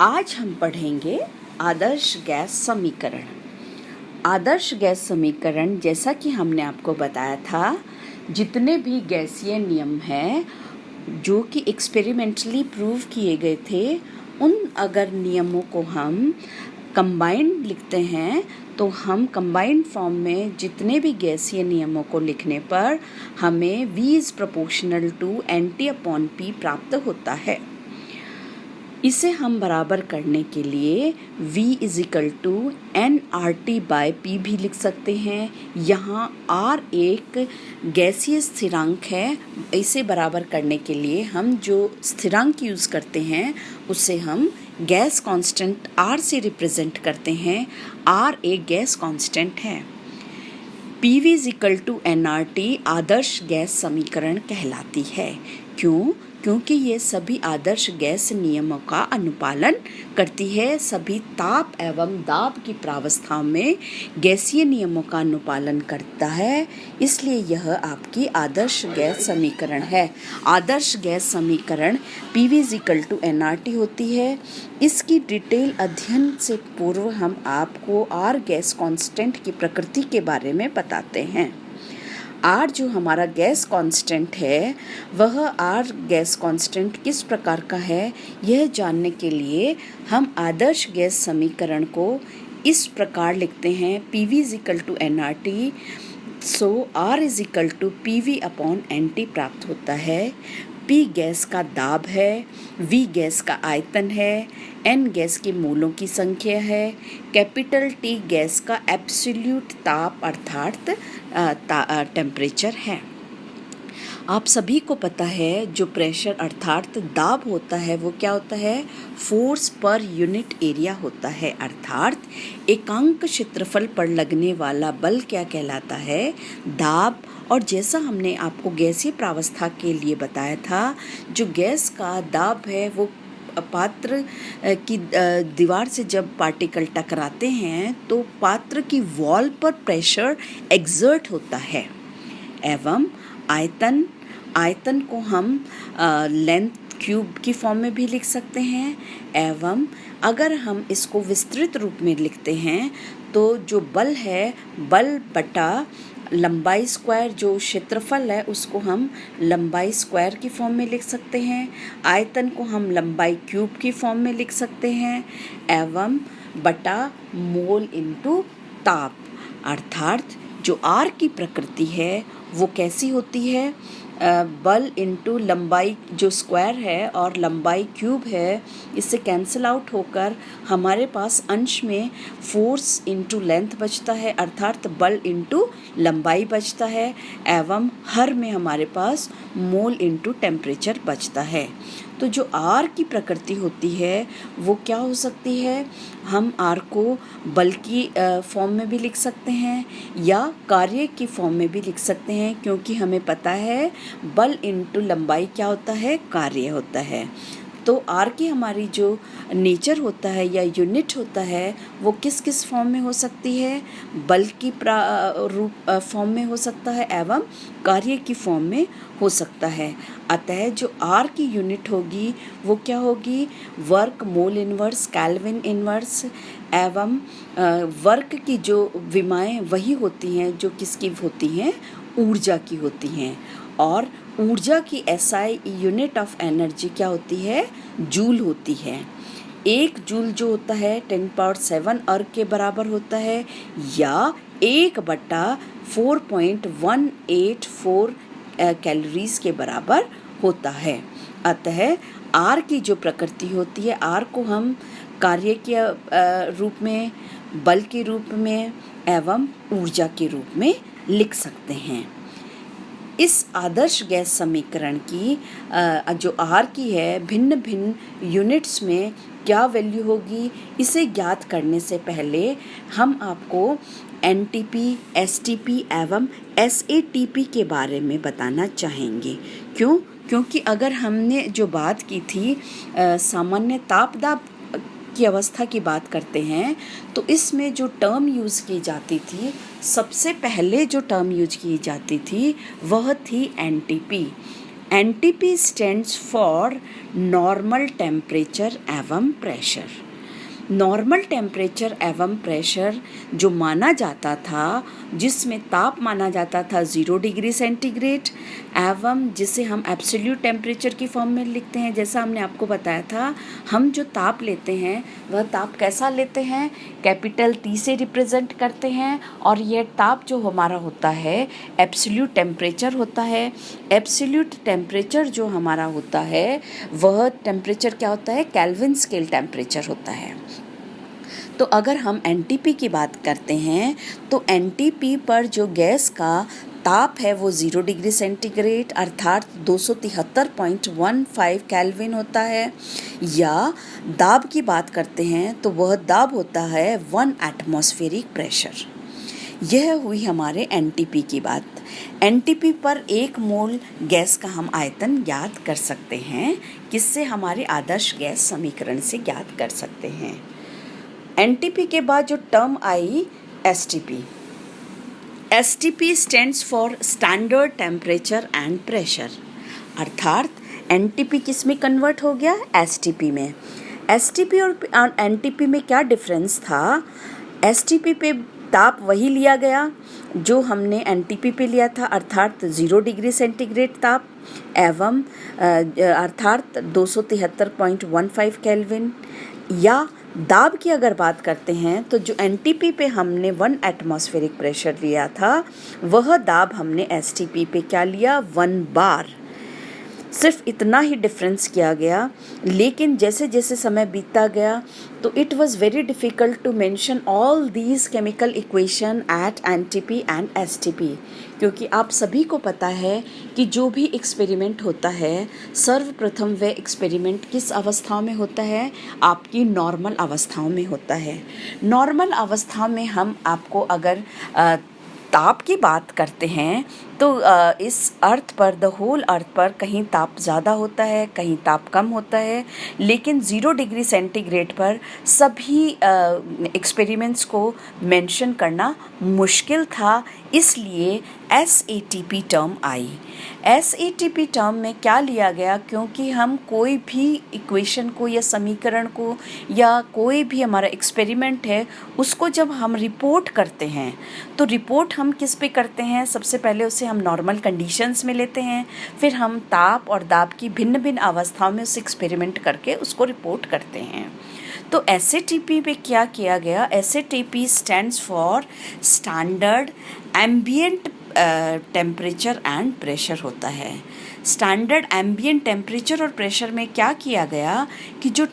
आज हम पढ़ेंगे आदर्श गैस समीकरण। आदर्श गैस समीकरण, जैसा कि हमने आपको बताया था, जितने भी गैसीय नियम हैं जो कि एक्सपेरिमेंटली प्रूव किए गए थे, उन अगर नियमों को हम कंबाइंड लिखते हैं तो हम कंबाइंड फॉर्म में जितने भी गैसीय नियमों को लिखने पर हमें V is proportional to NT/P प्राप्त होता है। इसे हम बराबर करने के लिए V is equal to NRT/P भी लिख सकते हैं। यहाँ R एक गैसीय स्थिरांक है। इसे बराबर करने के लिए हम जो स्थिरांक यूज़ करते हैं उसे हम गैस कांस्टेंट R से रिप्रेजेंट करते हैं। R एक गैस कांस्टेंट है। PV is equal to NRT आदर्श गैस समीकरण कहलाती है। क्यों? क्योंकि ये सभी आदर्श गैस नियमों का अनुपालन करती है। सभी ताप एवं दाब की प्रावस्थाओं में गैसीय नियमों का अनुपालन करता है, इसलिए यह आपकी आदर्श गैस समीकरण है। आदर्श गैस समीकरण PV is equal to NRT होती है। इसकी डिटेल अध्ययन से पूर्व हम आपको R गैस कांस्टेंट की प्रकृति के बारे में बताते हैं। R जो हमारा गैस कांस्टेंट है, वह R गैस कांस्टेंट किस प्रकार का है, यह जानने के लिए हम आदर्श गैस समीकरण को इस प्रकार लिखते हैं। PV is equal to NRT, so R is equal to PV/NT प्राप्त होता है। P गैस का दाब है, V गैस का आयतन है, N गैस के मोलों की संख्या है, कैपिटल T गैस का एब्सोल्यूट ताप अर्थात टेम्परेचर है। आप सभी को पता है जो प्रेशर अर्थात दाब होता है वो क्या होता है, फोर्स पर यूनिट एरिया होता है, अर्थात एकांक क्षेत्रफल पर लगने वाला बल क्या कहलाता है, दाब। और जैसा हमने आपको गैसीय प्रावस्था के लिए बताया था, जो गैस का दाब है वो पात्र की दीवार से जब पार्टिकल टकराते हैं तो पात्र की वॉल पर प्रेशर एक्सर्ट होता है। एवं आयतन को हम लेंथ क्यूब की फॉर्म में भी लिख सकते हैं। एवं अगर हम इसको विस्तृत रूप में लिखते हैं तो जो बल है, बल बटा लंबाई स्क्वायर, जो क्षेत्रफल है उसको हम लंबाई स्क्वायर की फॉर्म में लिख सकते हैं। आयतन को हम लंबाई क्यूब की फॉर्म में लिख सकते हैं। एवं बटा मोल इनटू ताप, अर्थात जो R की प्रकृति है वो कैसी होती है, बल इनटू लंबाई जो स्क्वायर है और लंबाई क्यूब है, इससे कैंसिल आउट होकर हमारे पास अंश में फोर्स इनटू लेंथ बचता है, अर्थात बल इनटू लंबाई बचता है। एवं हर में हमारे पास मोल इनटू टेम्परेचर बचता है। तो जो R की प्रकृति होती है वो क्या हो सकती है, हम R को बल की फॉर्म में भी लिख सकते हैं या कार्य की फॉर्म में भी लिख सकते हैं, क्योंकि हमें पता है बल इनटू लंबाई क्या होता है, कार्य होता है। तो R की हमारी जो नेचर होता है या यूनिट होता है वो किस किस फॉर्म में हो सकती है, बल की रूप फॉर्म में हो सकता है एवं कार्य की फॉर्म में हो सकता है। अतः जो R की यूनिट होगी वो क्या होगी, work mole inverse kelvin inverse. एवं वर्क की जो विमाएँ वही होती हैं जो किसकी होती हैं, ऊर्जा की होती हैं। और ऊर्जा की SI यूनिट ऑफ एनर्जी क्या होती है, जूल होती है। एक जूल जो होता है 10⁻⁷ अर्ग के बराबर होता है या 1/4.184 कैलोरीज के बराबर होता है। अतः R की जो प्रकृति होती है, R को हम कार्य के रूप में, बल के रूप में एवं ऊर्जा के रूप में लिख सकते हैं। इस आदर्श गैस समीकरण की जो R की है भिन्न भिन्न यूनिट्स में क्या वैल्यू होगी, इसे ज्ञात करने से पहले हम आपको NTP, STP एवं SATP के बारे में बताना चाहेंगे। क्यों? क्योंकि अगर हमने जो बात की थी सामान्य ताप दाब की अवस्था की बात करते हैं तो इसमें जो टर्म यूज़ की जाती थी, सबसे पहले जो टर्म यूज की जाती थी वह थी NTP। NTP stands for normal temperature एवं प्रेशर। नॉर्मल टेम्परेचर एवं प्रेशर जो माना जाता था, जिसमें ताप माना जाता था 0 डिग्री सेंटीग्रेड, एवं जिसे हम एब्सोल्यूट टेम्परेचर की फॉर्म में लिखते हैं। जैसा हमने आपको बताया था, हम जो ताप लेते हैं वह ताप कैसा लेते हैं, कैपिटल T से रिप्रेजेंट करते हैं, और यह ताप जो हमारा होता है एब्सोल्यूट टेम्परेचर होता है। एब्सोल्यूट टेम्परेचर जो हमारा होता है वह टेम्परेचर क्या होता है, केल्विन स्केल टेम्परेचर होता है। तो अगर हम NTP की बात करते हैं तो NTP पर जो गैस का ताप है वो 0 डिग्री सेंटीग्रेड अर्थात 273.15 केल्विन होता है। या दाब की बात करते हैं तो वह दाब होता है 1 एटमॉस्फेरिक प्रेशर। यह हुई हमारे NTP की बात। NTP पर 1 मोल गैस का हम आयतन ज्ञात कर सकते हैं, किससे, हमारे आदर्श गैस समीकरण से ज्ञात कर सकते हैं। NTP के बाद जो term I STP। STP stands for standard temperature and pressure, अर्थात NTP किस में कन्वर्ट हो गया, STP में। STP और NTP में क्या डिफरेंस था, STP पे ताप वही लिया गया जो हमने NTP पे लिया था, अर्थात 0 डिग्री सेंटीग्रेड ताप एवं अर्थात 273.15 केल्विन। या दाब की अगर बात करते हैं तो जो NTP पे हमने 1 एटमॉस्फेरिक प्रेशर लिया था, वह दाब हमने STP पे क्या लिया, 1 बार। सिर्फ इतना ही डिफरेंस किया गया। लेकिन जैसे जैसे समय बीतता गया तो it was very difficult to mention all these chemical equation at NTP and STP, क्योंकि आप सभी को पता है कि जो भी एक्सपेरिमेंट होता है, सर्वप्रथम वह एक्सपेरिमेंट किस अवस्थाओं में होता है, आपकी नॉर्मल अवस्थाओं में होता है। नॉर्मल अवस्था में हम आपको अगर ताप की बात करते हैं तो इस अर्थ पर, द होल अर्थ पर कहीं ताप ज़्यादा होता है, कहीं ताप कम होता है, लेकिन 0 डिग्री सेंटीग्रेड पर सभी एक्सपेरिमेंट्स को मेंशन करना मुश्किल था, इसलिए SATP टर्म आई। SATP टर्म में क्या लिया गया, क्योंकि हम कोई भी इक्वेशन को या समीकरण को या कोई भी हमारा एक्सपेरिमेंट है उसको जब हम रिपोर्ट करते हैं तो रिपोर्ट हम किस पे करते हैं, सबसे पहले उसे हम नॉर्मल कंडीशंस में लेते हैं, फिर हम ताप और दाब की भिन्न भिन्न अवस्थाओं में उस एक्सपेरिमेंट करके उसको रिपोर्ट करते हैं। तो SATP पे क्या किया गया, SATP stands for standard ambient temperature and pressure होता है। स्टैंडर्ड एम्बिएंट टेम्परेचर और प्रेशर में क्या किया गया कि जो